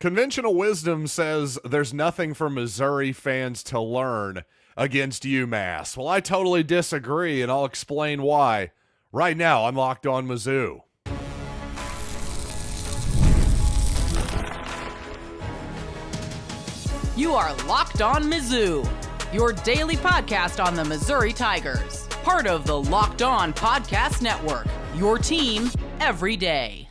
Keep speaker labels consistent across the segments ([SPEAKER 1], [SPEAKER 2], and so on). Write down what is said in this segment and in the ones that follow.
[SPEAKER 1] Conventional wisdom says there's nothing for Missouri fans to learn against UMass. Well, I totally disagree, and I'll explain why. Right now, on Locked On Mizzou.
[SPEAKER 2] You are Locked On Mizzou, your daily podcast on the Missouri Tigers. Part of the Locked On Podcast Network, your team every day.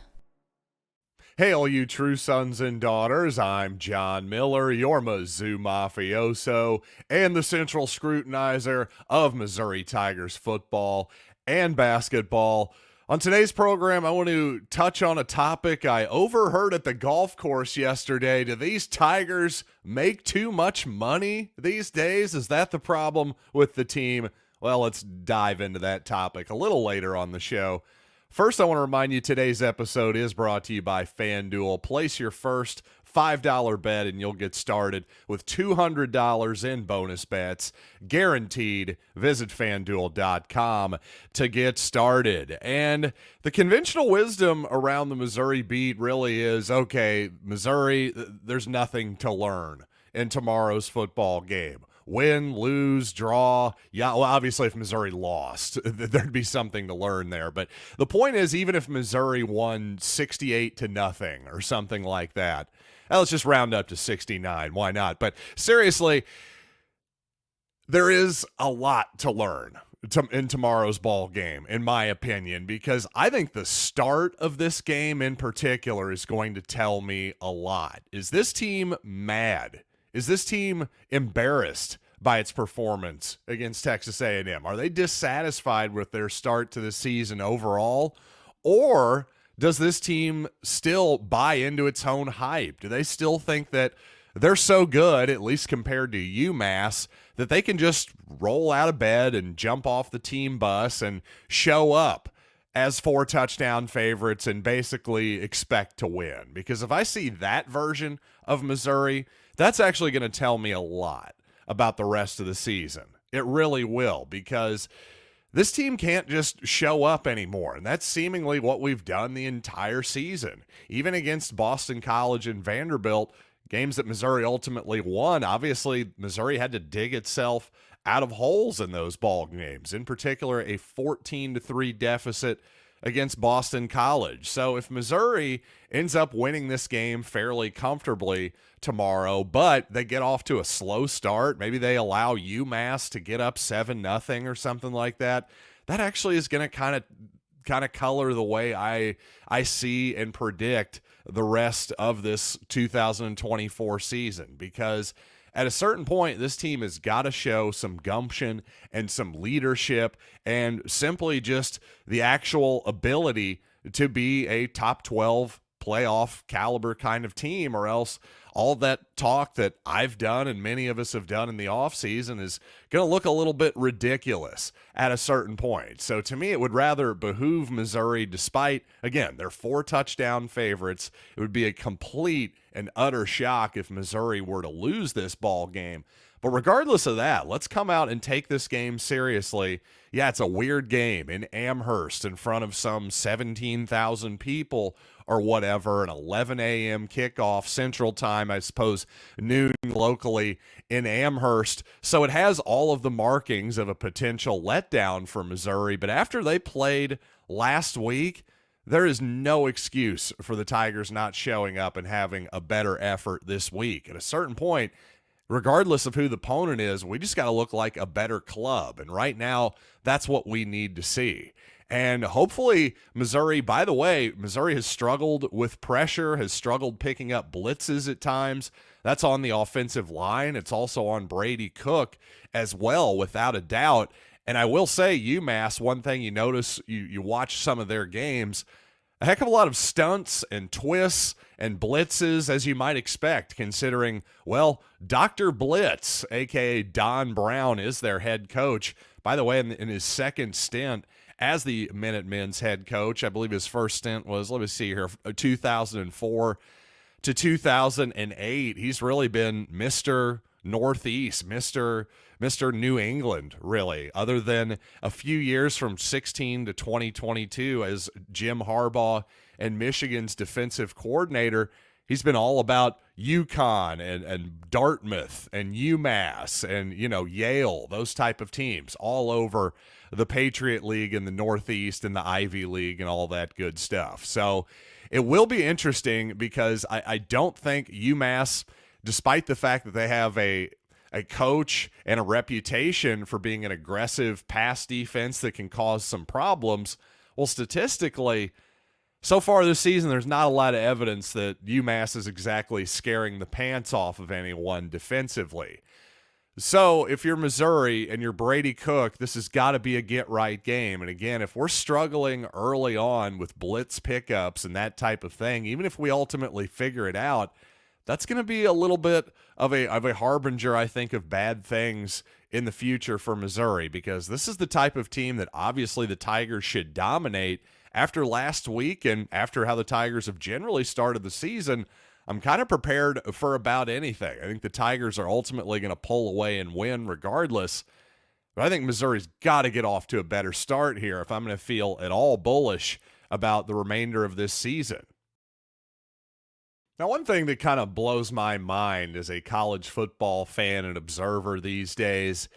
[SPEAKER 1] Hey, all you true sons and daughters, I'm John Miller, your Mizzou mafioso and the central scrutinizer of Missouri Tigers football and basketball. On today's program, I want to touch on a topic I overheard at the golf course yesterday. Do these Tigers make too much money these days? Is that the problem with the team? Well, let's dive into that topic a little later on the show. First, I want to remind you today's episode is brought to you by FanDuel. Place your first $5 bet and you'll get started with $200 in bonus bets guaranteed. Visit FanDuel.com to get started. And the conventional wisdom around the Missouri beat really is, okay, Missouri, there's nothing to learn in tomorrow's football game. Win, lose, draw. Yeah, well, obviously if Missouri lost, there'd be something to learn there. But the point is, even if Missouri won 68-0 or something like that, let's just round up to 69. Why not? But seriously, there is a lot to learn in tomorrow's ball game, in my opinion, because I think the start of this game in particular is going to tell me a lot. Is this team mad? Is this team embarrassed by its performance against Texas A&M? Are they dissatisfied with their start to the season overall? Or does this team still buy into its own hype? Do they still think that they're so good, at least compared to UMass, that they can just roll out of bed and jump off the team bus and show up as 4 touchdown favorites and basically expect to win? Because if I see that version of Missouri, that's actually going to tell me a lot about the rest of the season. It really will, because this team can't just show up anymore, and that's seemingly what we've done the entire season. Even against Boston College and Vanderbilt, games that Missouri ultimately won, obviously Missouri had to dig itself out of holes in those ball games, in particular a 14-3 deficit against Boston College. So if Missouri ends up winning this game fairly comfortably tomorrow, but they get off to a slow start, maybe they allow UMass to get up 7-0 or something like that, that actually is going to kind of color the way I see and predict the rest of this 2024 season. Because at a certain point, this team has got to show some gumption and some leadership and simply just the actual ability to be a top 12 playoff caliber kind of team, or else all that talk that I've done and many of us have done in the offseason is going to look a little bit ridiculous at a certain point. So to me, it would rather behoove Missouri, despite, again, they're 4 touchdown favorites. It would be a complete and utter shock if Missouri were to lose this ball game. But regardless of that, let's come out and take this game seriously. Yeah, it's a weird game in Amherst in front of some 17,000 people or whatever, an 11 a.m. kickoff Central Time, I suppose noon locally in Amherst. So it has all of the markings of a potential letdown for Missouri. But after they played last week, there is no excuse for the Tigers not showing up and having a better effort this week. At a certain point, regardless of who the opponent is, we just got to look like a better club. And right now, that's what we need to see. And hopefully Missouri, by the way, Missouri has struggled with pressure, has struggled picking up blitzes at times. That's on the offensive line. It's also on Brady Cook as well, without a doubt. And I will say, UMass, one thing you notice, you watch some of their games, a heck of a lot of stunts and twists and blitzes, as you might expect, considering, well, Dr. Blitz, a.k.a. Don Brown, is their head coach. By the way, in his second stint as the Minutemen's head coach, I believe his first stint was, let me see here, 2004 to 2008. He's really been Mr. Northeast, Mr. New England, really, other than a few years from 16 to 2022 as Jim Harbaugh and Michigan's defensive coordinator. He's been all about UConn and Dartmouth and UMass and, Yale, those type of teams all over the Patriot League in the Northeast and the Ivy League and all that good stuff. So it will be interesting because I don't think UMass, despite the fact that they have a coach and a reputation for being an aggressive pass defense that can cause some problems, well, statistically, so far this season, there's not a lot of evidence that UMass is exactly scaring the pants off of anyone defensively. So if you're Missouri and you're Brady Cook, this has got to be a get-right game. And again, if we're struggling early on with blitz pickups and that type of thing, even if we ultimately figure it out, that's going to be a little bit of a harbinger, I think, of bad things in the future for Missouri, because this is the type of team that obviously the Tigers should dominate. After last week and after how the Tigers have generally started the season, I'm kind of prepared for about anything. I think the Tigers are ultimately going to pull away and win regardless. But I think Missouri's got to get off to a better start here if I'm going to feel at all bullish about the remainder of this season. Now, one thing that kind of blows my mind as a college football fan and observer these days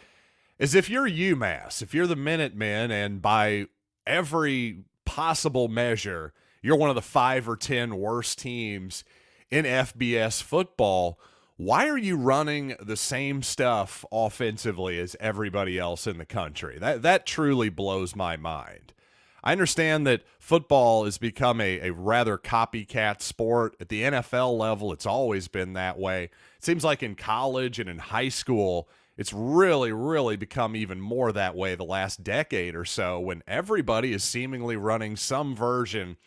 [SPEAKER 1] is if you're UMass, if you're the Minutemen, and by every possible measure, you're one of the 5 or 10 worst teams in FBS football, why are you running the same stuff offensively as everybody else in the country? That truly blows my mind. I understand that football has become a rather copycat sport. At the NFL level, it's always been that way. It seems like in college and in high school, it's really, really become even more that way the last decade or so, when everybody is seemingly running some version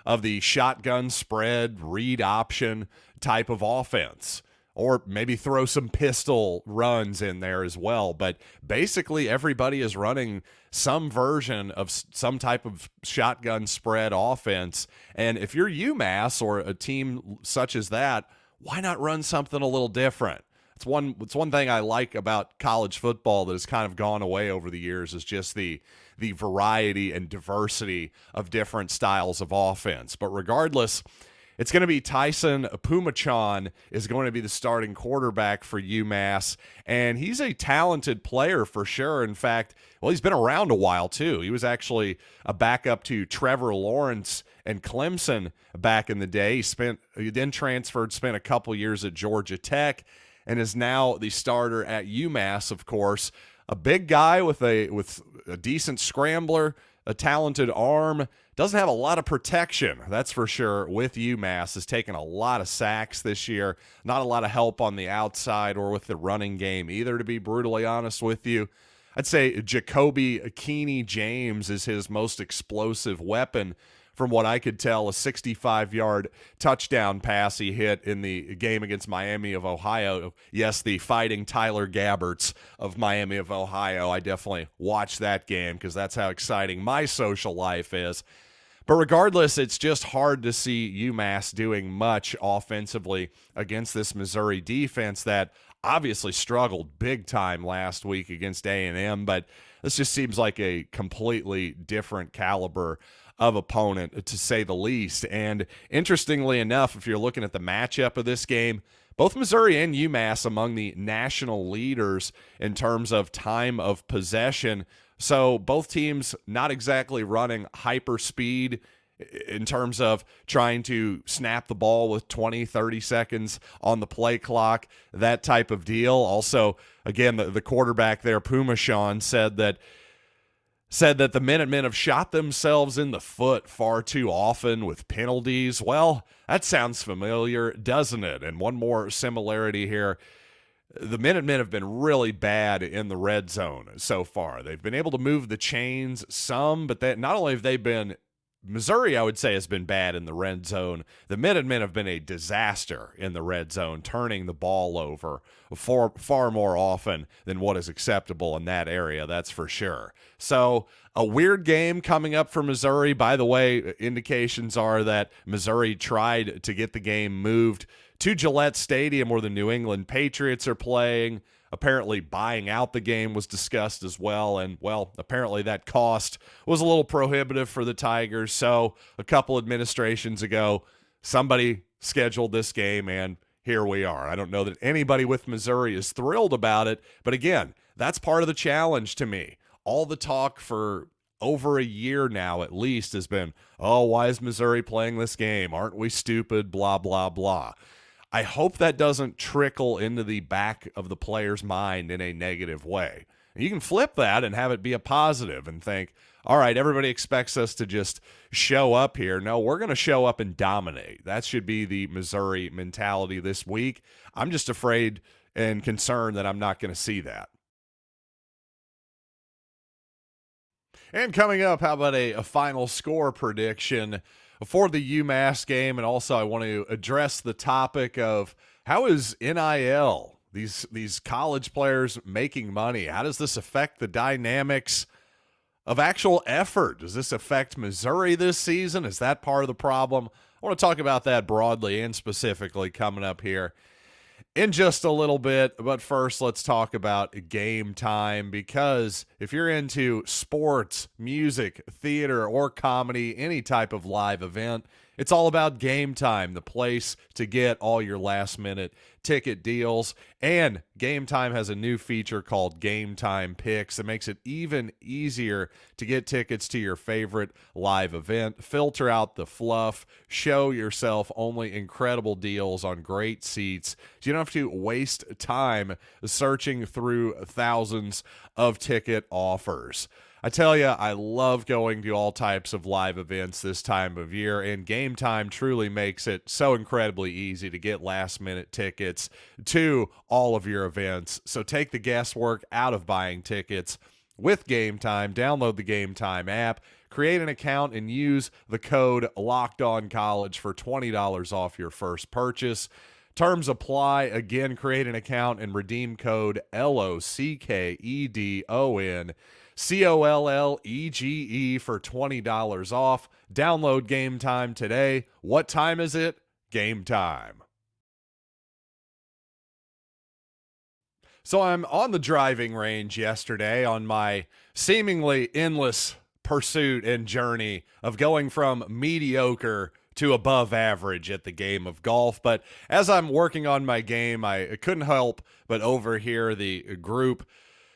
[SPEAKER 1] of the shotgun spread, read option type of offense, or maybe throw some pistol runs in there as well. But basically everybody is running some version of some type of shotgun spread offense. And if you're UMass or a team such as that, why not run something a little different? It's one thing I like about college football that has kind of gone away over the years, is just the variety and diversity of different styles of offense. But regardless, it's going to be Tyson Pumachan is going to be the starting quarterback for UMass, and he's a talented player for sure. In fact, well, he's been around a while too. He was actually a backup to Trevor Lawrence and Clemson back in the day. He then transferred, spent a couple years at Georgia Tech, and is now the starter at UMass, of course. A big guy with a decent scrambler, a talented arm. Doesn't have a lot of protection, that's for sure, with UMass. Has taken a lot of sacks this year. Not a lot of help on the outside or with the running game either, to be brutally honest with you. I'd say Jacoby Keeney James is his most explosive weapon. From what I could tell, a 65-yard touchdown pass he hit in the game against Miami of Ohio. Yes, the Fighting Tyler Gabberts of Miami of Ohio. I definitely watched that game because that's how exciting my social life is. But regardless, it's just hard to see UMass doing much offensively against this Missouri defense that obviously struggled big time last week against A&M, but this just seems like a completely different caliber of opponent, to say the least. And interestingly enough, if you're looking at the matchup of this game, both Missouri and UMass among the national leaders in terms of time of possession. So both teams not exactly running hyper speed in terms of trying to snap the ball with 20, 30 seconds on the play clock, that type of deal. Also, again, the quarterback there, Pumachan, said that the Minutemen have shot themselves in the foot far too often with penalties. Well, that sounds familiar, doesn't it? And one more similarity here. The Minutemen have been really bad in the red zone so far. They've been able to move the chains some, but not only have they been Missouri, I would say, has been bad in the red zone. The Minutemen have been a disaster in the red zone, turning the ball over far more often than what is acceptable in that area, that's for sure. So a weird game coming up for Missouri. By the way, indications are that Missouri tried to get the game moved to Gillette Stadium, where the New England Patriots are playing. Apparently buying out the game was discussed as well, and, well, apparently that cost was a little prohibitive for the Tigers. So a couple administrations ago, somebody scheduled this game, and here we are. I don't know that anybody with Missouri is thrilled about it, but again, that's part of the challenge to me. All the talk for over a year now at least has been, oh, why is Missouri playing this game? Aren't we stupid? Blah, blah, blah. I hope that doesn't trickle into the back of the player's mind in a negative way. And you can flip that and have it be a positive and think, all right, everybody expects us to just show up here. No, we're going to show up and dominate. That should be the Missouri mentality this week. I'm just afraid and concerned that I'm not going to see that. And coming up, how about a final score prediction for the UMass game? And also I want to address the topic of how is NIL, these college players making money? How does this affect the dynamics of actual effort? Does this affect Missouri this season? Is that part of the problem? I want to talk about that broadly and specifically coming up here in just a little bit. But first, let's talk about Game Time, because if you're into sports, music, theater, or comedy, any type of live event, it's all about Game Time, the place to get all your last-minute ticket deals. And Game Time has a new feature called Game Time Picks. It makes it even easier to get tickets to your favorite live event, filter out the fluff, show yourself only incredible deals on great seats, so you don't have to waste time searching through thousands of ticket offers. I tell you, I love going to all types of live events this time of year, and Game Time truly makes it so incredibly easy to get last-minute tickets to all of your events. So take the guesswork out of buying tickets with Game Time. Download the Game Time app, create an account, and use the code LOCKEDONCollege for $20 off your first purchase. Terms apply. Again, create an account and redeem code LOCKEDON. COLLEGE for $20 off. Download Game Time today. What time is it? Game time. So I'm on the driving range yesterday on my seemingly endless pursuit and journey of going from mediocre to above average at the game of golf. But as I'm working on my game, I couldn't help but overhear the group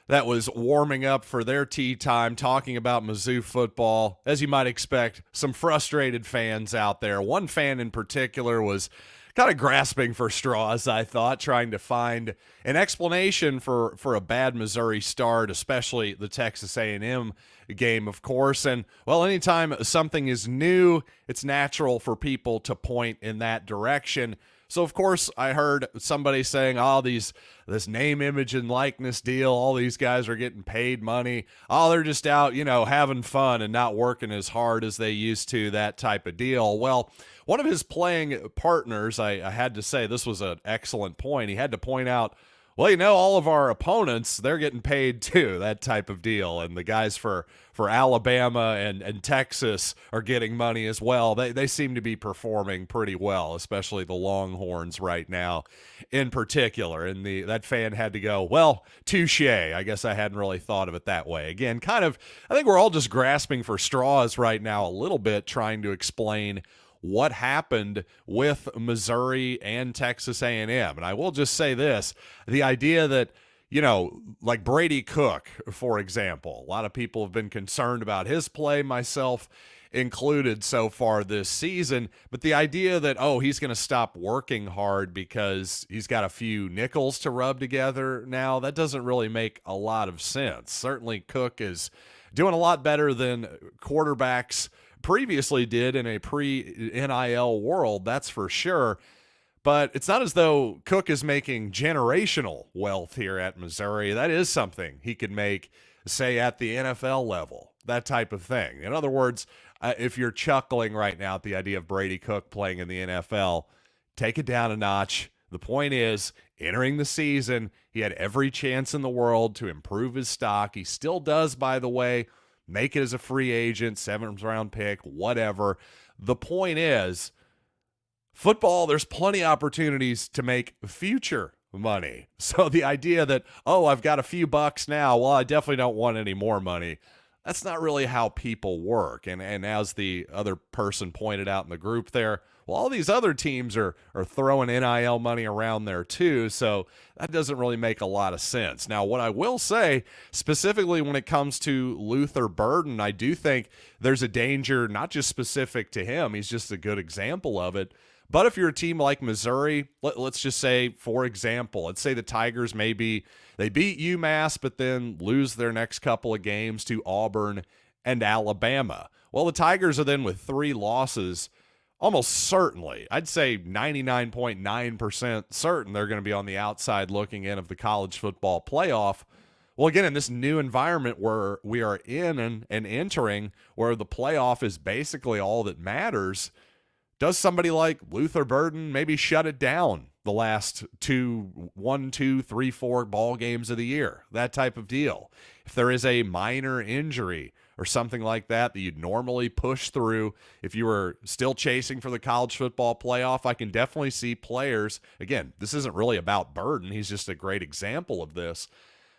[SPEAKER 1] that was warming up for their tee time, talking about Mizzou football. As you might expect, some frustrated fans out there. One fan in particular was kind of grasping for straws, I thought, trying to find an explanation for a bad Missouri start, especially the Texas A&M game, of course. And, well, anytime something is new, it's natural for people to point in that direction. So, of course, I heard somebody saying, oh, this name, image, and likeness deal, all these guys are getting paid money. Oh, they're just out, having fun and not working as hard as they used to, that type of deal. Well, one of his playing partners, I had to say, this was an excellent point. He had to point out, well, all of our opponents, they're getting paid too, that type of deal. And the guys for Alabama and Texas are getting money as well. They seem to be performing pretty well, especially the Longhorns right now in particular. And that fan had to go, well, touche. I guess I hadn't really thought of it that way. Again, I think we're all just grasping for straws right now a little bit, trying to explain what happened with Missouri and Texas A&M. And I will just say this, the idea that, like Brady Cook, for example, a lot of people have been concerned about his play, myself included so far this season, but the idea that, he's going to stop working hard because he's got a few nickels to rub together now, that doesn't really make a lot of sense. Certainly Cook is doing a lot better than quarterbacks previously did in a pre-NIL world, that's for sure. But it's not as though Cook is making generational wealth here at Missouri. That is something he could make, say, at the NFL level, that type of thing. In other words, if you're chuckling right now at the idea of Brady Cook playing in the NFL, take it down a notch. The point is, entering the season, he had every chance in the world to improve his stock. He still does, by the way. Make it as a free agent, 7th round pick, whatever. The point is, football, there's plenty of opportunities to make future money. So the idea that, I've got a few bucks now, well, I definitely don't want any more money. That's not really how people work. And as the other person pointed out in the group there, Well, all these other teams are throwing NIL money around there too, so that doesn't really make a lot of sense. Now, what I will say, specifically when it comes to Luther Burden, I do think there's a danger, not just specific to him, he's just a good example of it. But if you're a team like Missouri, let's just say, for example, let's say the Tigers they beat UMass, but then lose their next couple of games to Auburn and Alabama. Well, the Tigers are then with 3 losses, almost certainly, I'd say 99.9% certain they're going to be on the outside looking in of the college football playoff. Well, again, in this new environment where we are in and entering, where the playoff is basically all that matters, does somebody like Luther Burden maybe shut it down the last 1, 2, 3, 4 ball games of the year? That type of deal. If there is a minor injury or something like that you'd normally push through, if you were still chasing for the college football playoff, I can definitely see players, again, this isn't really about Burden, he's just a great example of this,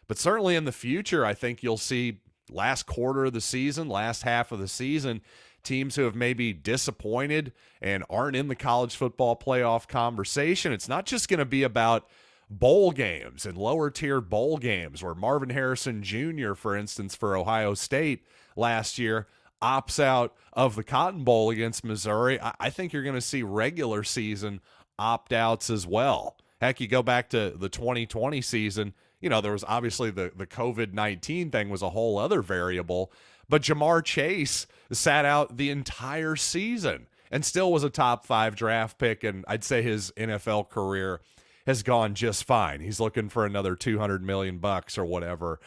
[SPEAKER 1] but certainly in the future, I think you'll see last quarter of the season, last half of the season, teams who have maybe disappointed and aren't in the college football playoff conversation. It's not just going to be about bowl games and lower tier bowl games where Marvin Harrison Jr., for instance, for Ohio State last year, opts out of the Cotton Bowl against Missouri. I think you're going to see regular season opt-outs as well. Heck, you go back to the 2020 season, there was obviously the COVID-19 thing was a whole other variable, but Jamar Chase sat out the entire season and still was a top 5 draft pick, and I'd say his NFL career has gone just fine. He's looking for another $200 million or whatever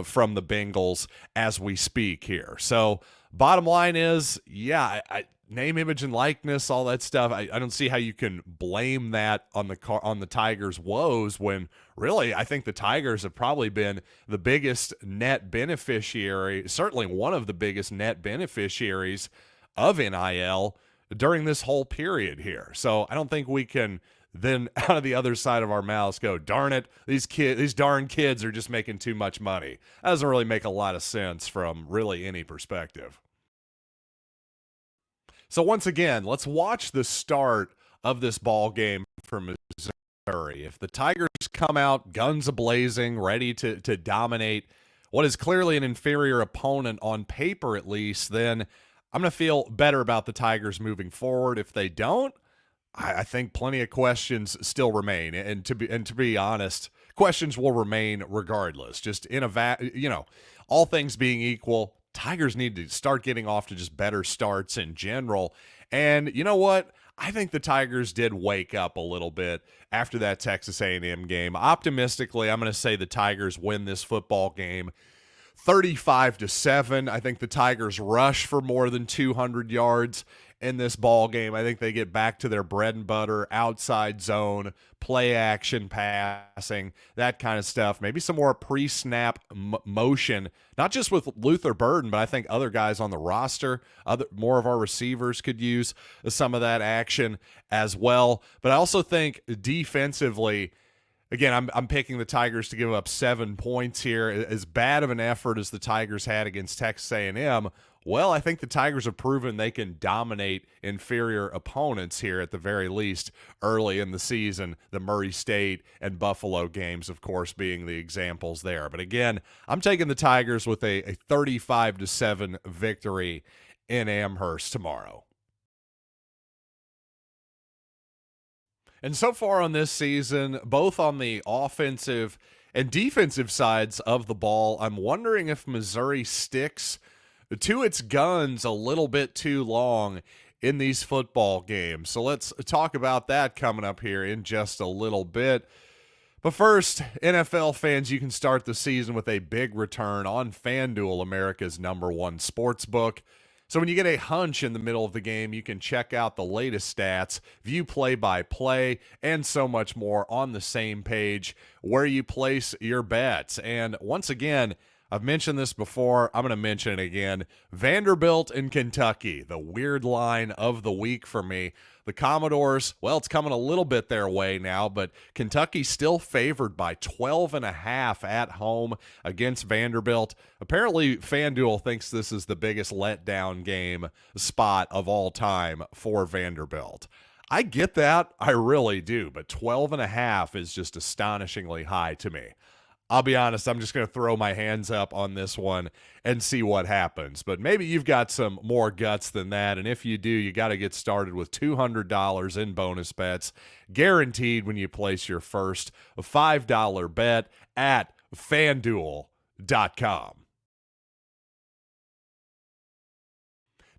[SPEAKER 1] from the Bengals as we speak here. So bottom line is, name, image, and likeness, all that stuff. I don't see how you can blame that on the Tigers' woes when really I think the Tigers have probably been the biggest net beneficiary, certainly one of the biggest net beneficiaries of NIL during this whole period here. So I don't think we can then out of the other side of our mouths go, darn it, these darn kids are just making too much money. That doesn't really make a lot of sense from really any perspective. So once again, let's watch the start of this ball game for Missouri. If the Tigers come out guns a-blazing, ready to dominate what is clearly an inferior opponent on paper at least, then I'm going to feel better about the Tigers moving forward. If they don't, I think plenty of questions still remain. And to be honest, questions will remain regardless. Just all things being equal, Tigers need to start getting off to just better starts in general. And you know what? I think the Tigers did wake up a little bit after that Texas A&M game. Optimistically, I'm going to say the Tigers win this football game 35-7. I think the Tigers rush for more than 200 yards in this ball game. I think they get back to their bread and butter, outside zone, play action passing, that kind of stuff. Maybe some more pre-snap motion, not just with Luther Burden, but I think other guys on the roster, more of our receivers could use some of that action as well. But I also think defensively, again, I'm picking the Tigers to give up 7 points here. As bad of an effort as the Tigers had against Texas A&M, well, I think the Tigers have proven they can dominate inferior opponents here at the very least early in the season, the Murray State and Buffalo games, of course, being the examples there. But again, I'm taking the Tigers with a 35-7 victory in Amherst tomorrow. And so far on this season, both on the offensive and defensive sides of the ball, I'm wondering if Missouri sticks to its guns a little bit too long in these football games. So let's talk about that coming up here in just a little bit. But first, NFL fans, you can start the season with a big return on FanDuel, America's #1 sports book. So when you get a hunch in the middle of the game, you can check out the latest stats, view play-by-play, and so much more on the same page where you place your bets. And once again, I've mentioned this before. I'm going to mention it again. Vanderbilt and Kentucky, the weird line of the week for me. The Commodores, well, it's coming a little bit their way now, but Kentucky's still favored by 12.5 at home against Vanderbilt. Apparently, FanDuel thinks this is the biggest letdown game spot of all time for Vanderbilt. I get that. I really do, but 12.5 is just astonishingly high to me. I'll be honest, I'm just going to throw my hands up on this one and see what happens. But maybe you've got some more guts than that. And if you do, you got to get started with $200 in bonus bets, guaranteed when you place your first $5 bet at FanDuel.com.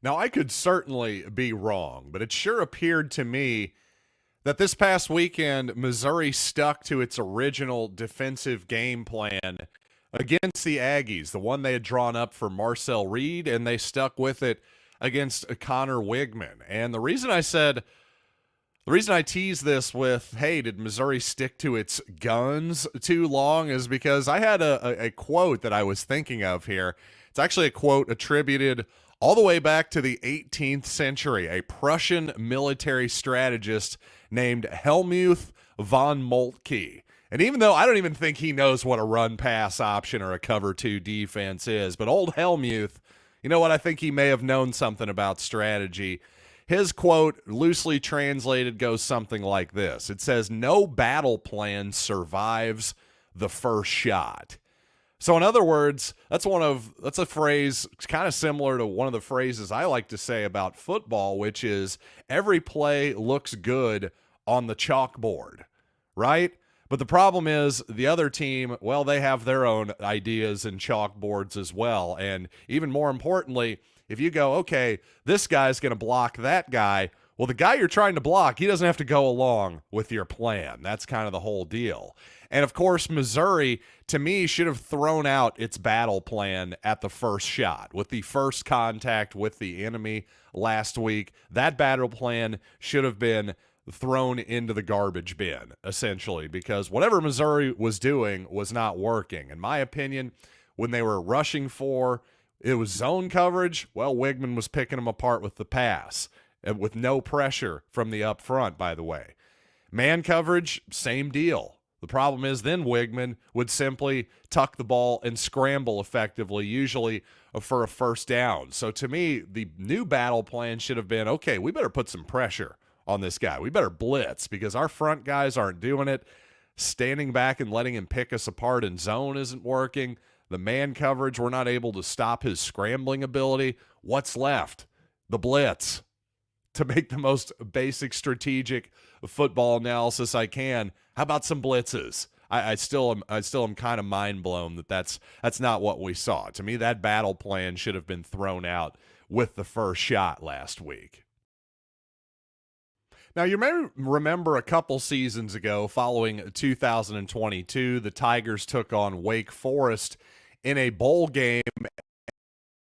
[SPEAKER 1] Now, I could certainly be wrong, but it sure appeared to me that this past weekend, Missouri stuck to its original defensive game plan against the Aggies, the one they had drawn up for Marcel Reed, and they stuck with it against Connor Wigman. And the reason I teased this with, hey, did Missouri stick to its guns too long, is because I had a quote that I was thinking of here. It's actually a quote attributed all the way back to the 18th century, a Prussian military strategist named Helmuth von Moltke. And even though I don't even think he knows what a run-pass option or a cover-2 defense is, but old Helmuth, you know what, I think he may have known something about strategy. His quote, loosely translated, goes something like this. It says, "No battle plan survives the first shot." So in other words, that's a phrase kind of similar to one of the phrases I like to say about football, which is every play looks good on the chalkboard, right? But the problem is the other team, well, they have their own ideas and chalkboards as well. And even more importantly, if you go, okay, this guy's going to block that guy, well, the guy you're trying to block, he doesn't have to go along with your plan. That's kind of the whole deal. And, of course, Missouri, to me, should have thrown out its battle plan at the first shot. With the first contact with the enemy last week, that battle plan should have been thrown into the garbage bin, essentially, because whatever Missouri was doing was not working. In my opinion, when they were rushing for, it was zone coverage, well, Wigman was picking them apart with the pass, with no pressure from the up front, by the way. Man coverage, same deal. The problem is then Wigman would simply tuck the ball and scramble effectively, usually for a first down. So to me, the new battle plan should have been, okay, we better put some pressure on this guy. We better blitz because our front guys aren't doing it. Standing back and letting him pick us apart in zone isn't working. The man coverage, we're not able to stop his scrambling ability. What's left? The blitz. To make the most basic strategic football analysis I can, how about some blitzes? I still am kind of mind blown that that's not what we saw. To me, that battle plan should have been thrown out with the first shot last week. Now, you may remember a couple seasons ago, following 2022, the Tigers took on Wake Forest in a bowl game,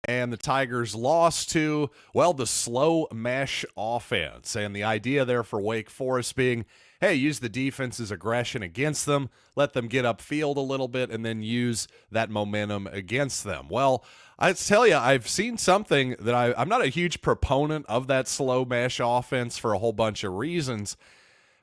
[SPEAKER 1] and the Tigers lost to, well, the slow mesh offense. And the idea there for Wake Forest being, hey, use the defense's aggression against them, let them get upfield a little bit, and then use that momentum against them. Well, I tell you, I've seen something that I'm not a huge proponent of that slow mesh offense for a whole bunch of reasons,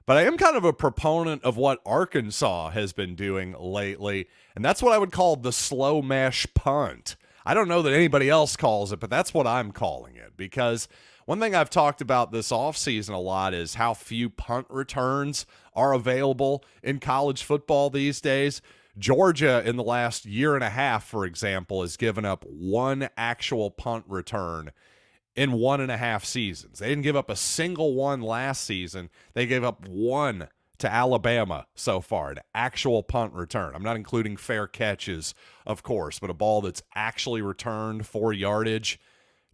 [SPEAKER 1] but I am kind of a proponent of what Arkansas has been doing lately, and that's what I would call the slow mesh punt. I don't know that anybody else calls it, but that's what I'm calling it, because one thing I've talked about this offseason a lot is how few punt returns are available in college football these days. Georgia, in the last year and a half, for example, has given up one actual punt return in 1.5 seasons. They didn't give up a single one last season. They gave up one to Alabama so far, an actual punt return. I'm not including fair catches, of course, but a ball that's actually returned for yardage.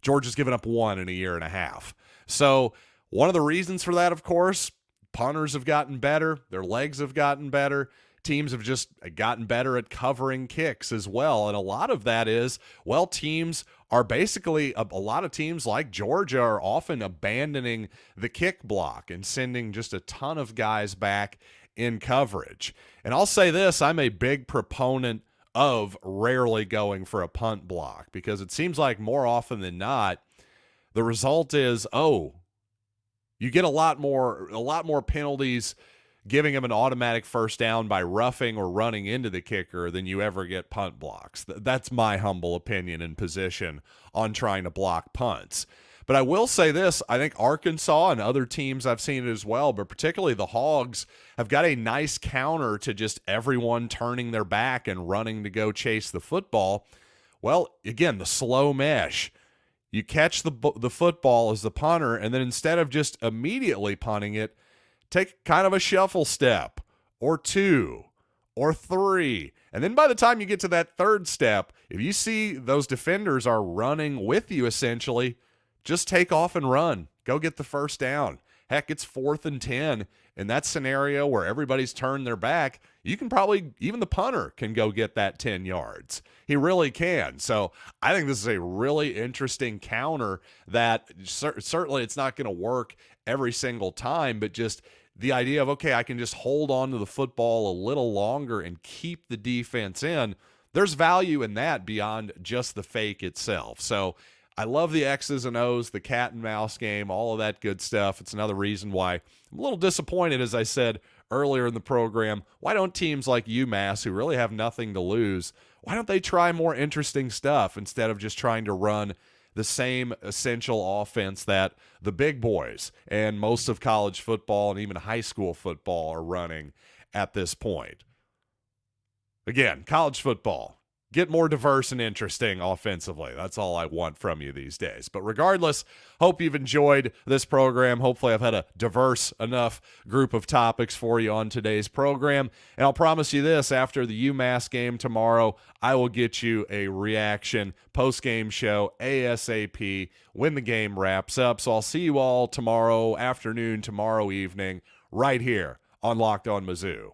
[SPEAKER 1] Georgia's given up one in a year and a half. So one of the reasons for that, of course, punters have gotten better. Their legs have gotten better. Teams have just gotten better at covering kicks as well. And a lot of that is, well, teams are basically, a lot of teams like Georgia are often abandoning the kick block and sending just a ton of guys back in coverage. And I'll say this, I'm a big proponent of rarely going for a punt block, because it seems like more often than not, the result is, you get a lot more penalties giving him an automatic first down by roughing or running into the kicker than you ever get punt blocks. That's my humble opinion and position on trying to block punts. But I will say this, I think Arkansas and other teams, I've seen it as well, but particularly the Hogs, have got a nice counter to just everyone turning their back and running to go chase the football. Well, again, the slow mesh. You catch the football as the punter, and then instead of just immediately punting it, take kind of a shuffle step or two or three. And then by the time you get to that third step, if you see those defenders are running with you essentially, just take off and run. Go get the first down. Heck, it's 4th and 10. In that scenario where everybody's turned their back, you can probably, even the punter can go get that 10 yards. He really can. So I think this is a really interesting counter that certainly it's not going to work every single time, but just the idea of, okay, I can just hold on to the football a little longer and keep the defense in. There's value in that beyond just the fake itself. So I love the X's and O's, the cat and mouse game, all of that good stuff. It's another reason why I'm a little disappointed, as I said earlier in the program. Why don't teams like UMass, who really have nothing to lose, why don't they try more interesting stuff instead of just trying to run the same essential offense that the big boys and most of college football and even high school football are running at this point? Again, college football, get more diverse and interesting offensively. That's all I want from you these days. But regardless, hope you've enjoyed this program. Hopefully I've had a diverse enough group of topics for you on today's program. And I'll promise you this, after the UMass game tomorrow, I will get you a reaction post-game show ASAP when the game wraps up. So I'll see you all tomorrow afternoon, tomorrow evening, right here on Locked On Mizzou.